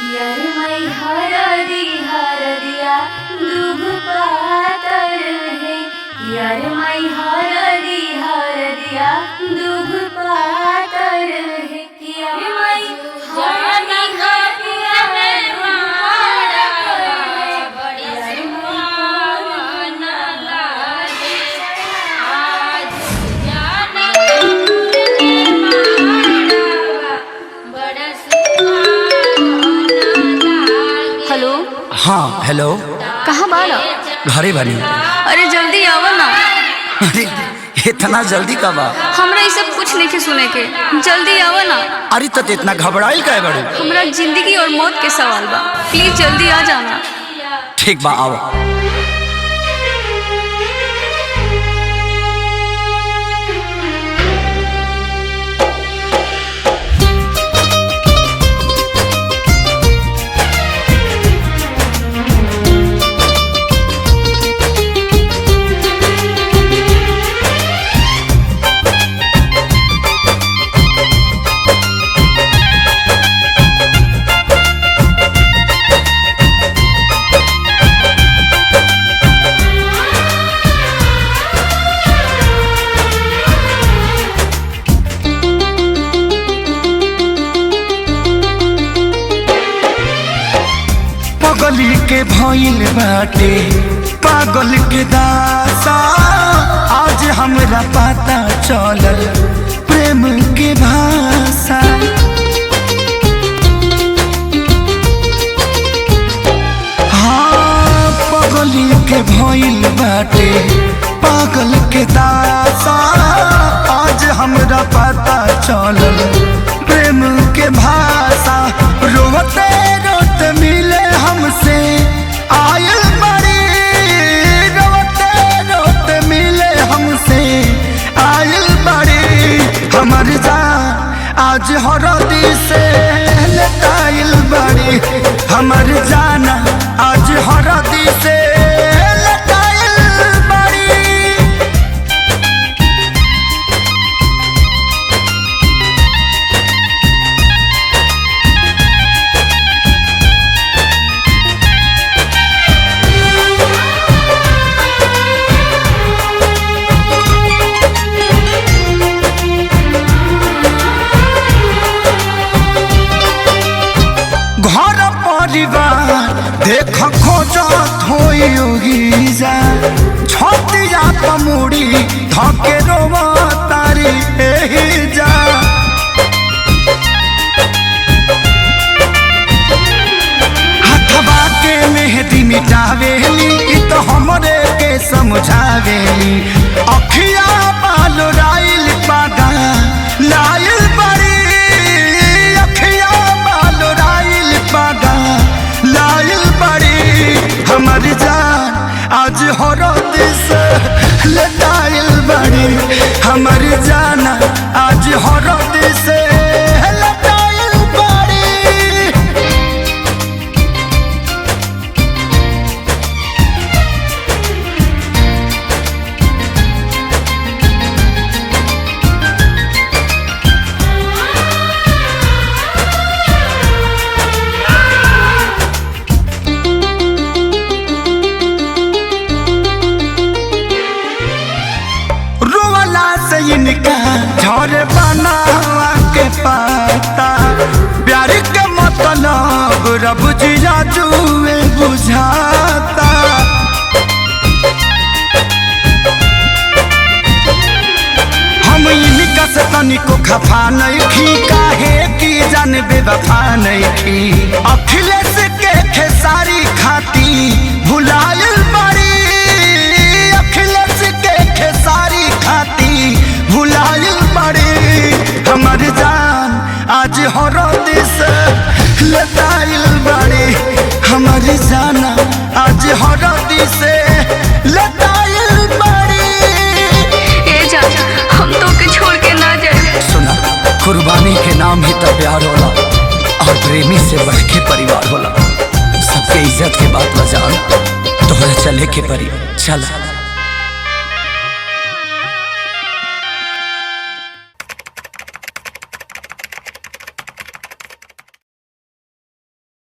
यार मैं हरदिया दूब पातर है। यार मैं हरदिया दूब पातर है। यार मैं हेलो। हाँ हेलो। कहाँ बाड़ा? घरे बनी। अरे जल्दी आवा ना। अरे इतना जल्दी कब आ? हमरा ये सब कुछ नहीं के सुने के, जल्दी आवा ना। अरे तो इतना घबराइल काहे बड़े? हमरा जिंदगी और मौत के सवाल बा, प्लीज जल्दी आ जाना। ठीक बा आओ। पगली के भइल बाटे पागल के दासा, आज हमरा पता चलल प्रेम के भाषा। हाँ पगली के भइल बाटे पागल के दासा, आज हमरा पता चलल प्रेम के भाषा। रोते रोते मिले हमसे आयल बड़ी, रोते रोते मिले हमसे आयल बड़ी। हमर जान आज हरदी से लटाइल बड़ी, हमर जाना आज हरदी से लटाइल बड़ी। घर परिवार देख खोजत होई जा, छतिया पमुड़ी धके रोवा तारी एही जा। हथवा के मेहंदी मिटावेली इ तो हमरे के समझावेली, अखिया बाल राइल पागा लाइल बड़ी, अखिया बाल राइल पागा लाइल बड़ी। हमर जान आज हरद से लटाइल बड़ी, हमर जाना आज हरद से लटाइल बड़ी। रोवाला से इनका झड़ बनावा के पाता, प्यार के मतलब रब जिया जुए बुझाता। हम इनका से तनिको खफा नहीं खी, काहे की जान बेवफा नहीं खी। अखिलेश के खेसारी खाती भुलायल बड़ी, अखिलेश के खेसारी खाती भुलायल बड़ी। हमर जान आज हरद से लटाइल बड़ी, हमर जाना आज हरद से लटाइल बड़ी। ए जा, हम तो के छोड़ के ना जाए। सुना, कुर्बानी के नाम ही तो प्यार होला, और प्रेमी से बढ़ के परिवार होला। सबके इज्जत के बात बजान, तोहरा चले के परी चला।